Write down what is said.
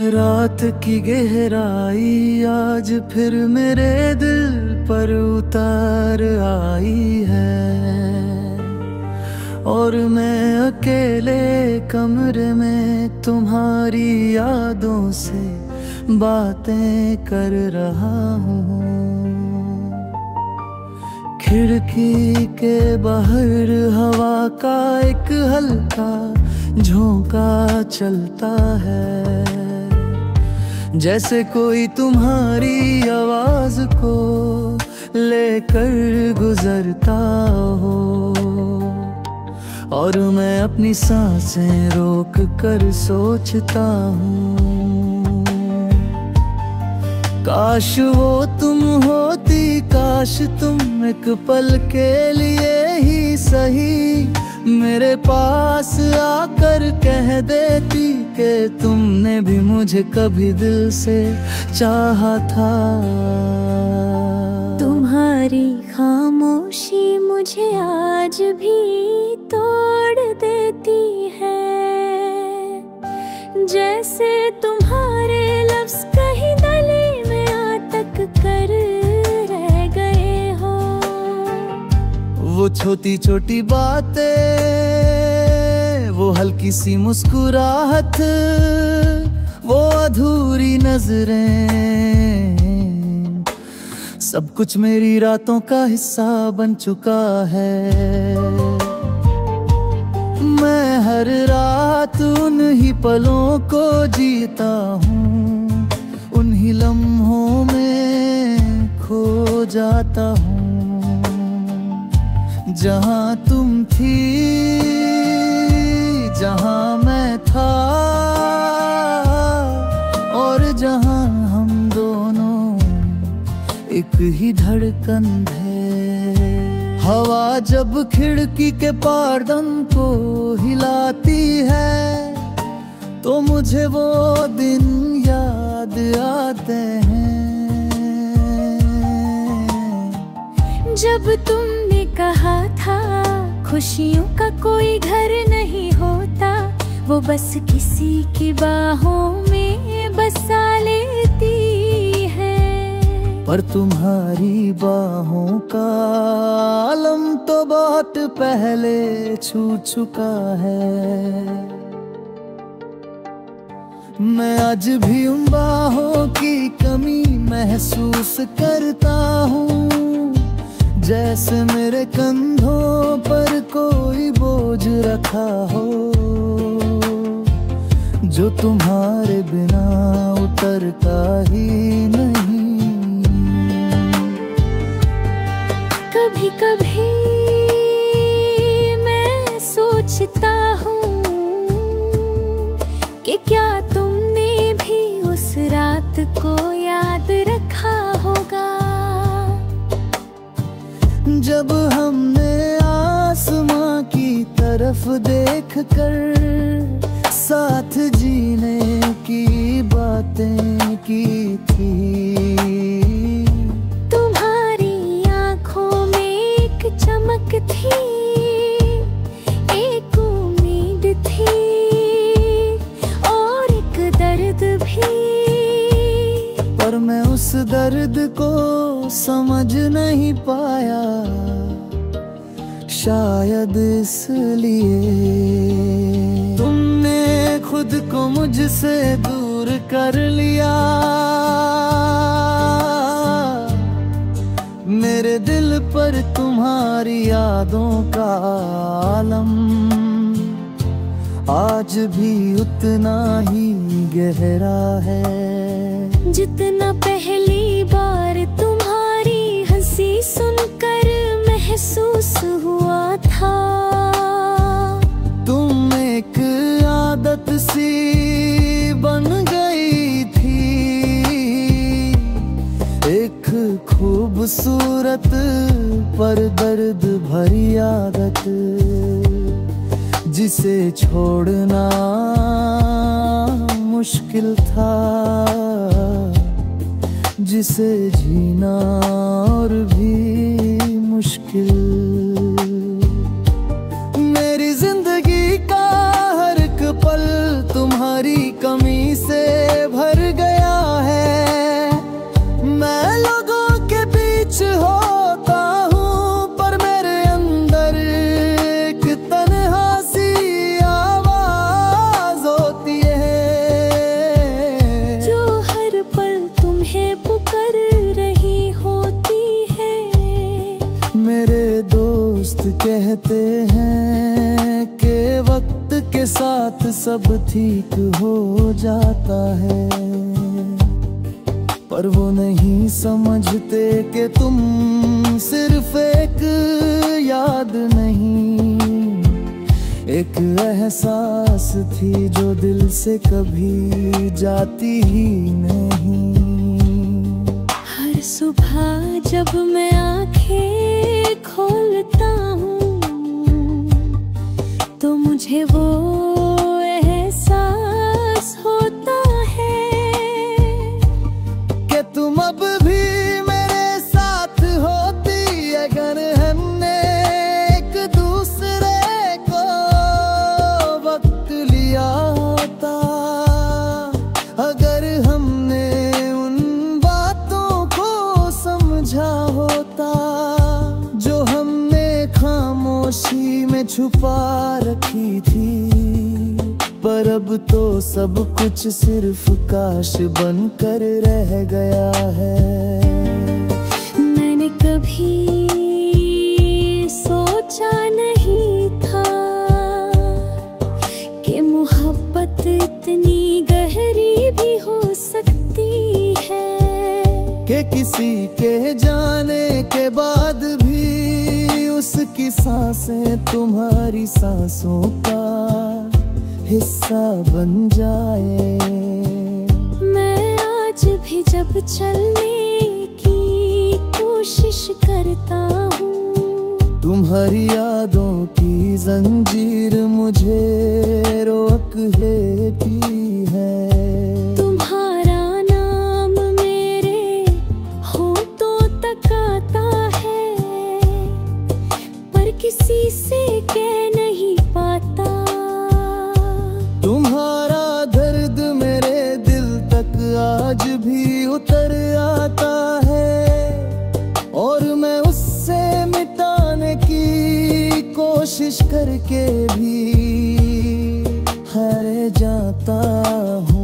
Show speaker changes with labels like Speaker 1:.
Speaker 1: रात की गहराई आज फिर मेरे दिल पर उतार आई है, और मैं अकेले कमरे में तुम्हारी यादों से बातें कर रहा हूँ। खिड़की के बाहर हवा का एक हल्का झोंका चलता है, जैसे कोई तुम्हारी आवाज को लेकर गुजरता हो। और मैं अपनी सांसें रोक कर सोचता हूँ, काश वो तुम होती, काश तुम एक पल के लिए ही सही मेरे पास आकर कह देती कि तुमने भी मुझे कभी दिल से चाहा था।
Speaker 2: तुम्हारी खामोशी मुझे आज भी तोड़ देती है, जैसे तुम्हारे लफ्ज़ कहीं गले में अटक कर रह गए हो।
Speaker 1: वो छोटी छोटी बातें, वो हल्की सी मुस्कुराहट, वो अधूरी नजरें, सब कुछ मेरी रातों का हिस्सा बन चुका है। मैं हर रात उन्हीं पलों को जीता हूँ, उन्हीं लम्हों में खो जाता हूँ। जहाँ तुम थी, जहाँ मैं था, और जहाँ हम दोनों एक ही धड़कन है। हवा जब खिड़की के पर्दन को हिलाती है, तो मुझे वो दिन याद आते हैं,
Speaker 2: जब तुमने कहा था खुशियों का कोई घर नहीं होता, वो बस किसी की बाहों में बसा लेती है।
Speaker 1: पर तुम्हारी बाहों का आलम तो बहुत पहले छू चुका है। मैं आज भी उन बाहों की कमी महसूस करता हूँ, जैसे मेरे कंधों पर कोई बोझ रखा हो, जो तुम्हारे बिना उतरता ही नहीं।
Speaker 2: कभी कभी मैं सोचता हूँ कि क्या तुमने भी उस रात को याद रखा होगा,
Speaker 1: जब हमने आसमां की तरफ देखकर साथ जीने की बातें की थी।
Speaker 2: तुम्हारी आंखों में एक चमक थी, एक उम्मीद थी, और एक दर्द भी।
Speaker 1: पर मैं उस दर्द को समझ नहीं पाया, शायद इसलिए तुमने खुद को मुझसे दूर कर लिया। मेरे दिल पर तुम्हारी यादों का आलम आज भी उतना ही गहरा है,
Speaker 2: जितना पहली बार तुम्हारी हंसी सुनकर महसूस हुआ था।
Speaker 1: तुम एक आदत सी बन गई थी, एक खूबसूरत पर दर्द भरी आदत, जिसे छोड़ना मुश्किल था, जिसे जीना और भी मुश्किल। मेरी जिंदगी का हर एक पल तुम्हारी कमी से भर सब ठीक हो जाता है, पर वो नहीं समझते कि तुम सिर्फ एक याद नहीं, एक एहसास थी जो दिल से कभी जाती ही नहीं।
Speaker 2: हर सुबह जब मैं आंखें खोलता हूँ तो मुझे वो एहसास होता है
Speaker 1: कि तुम अब भी मेरे साथ होती, अगर हमने एक दूसरे को वक्त लिया होता, अगर हमने उन बातों को समझा होता जो हमने खामोशी में छुपा रखी थी, पर अब तो सब कुछ सिर्फ काश बनकर रह गया है।
Speaker 2: मैंने कभी सोचा नहीं था कि मोहब्बत इतनी गहरी भी हो सकती है,
Speaker 1: कि किसी के जाने के बाद भी उसकी सांसें तुम्हारी सांसों का हिस्सा बन जाए।
Speaker 2: मैं आज भी जब चलने की कोशिश करता हूँ,
Speaker 1: तुम्हारी यादों की जंजीर मुझे रोक लेती है।
Speaker 2: तुम्हारा नाम मेरे होठों तक आता है, पर किसी से कह नहीं पाता।
Speaker 1: तुम्हारा दर्द मेरे दिल तक आज भी उतर आता है, और मैं उससे मिटाने की कोशिश करके भी हार जाता हूँ।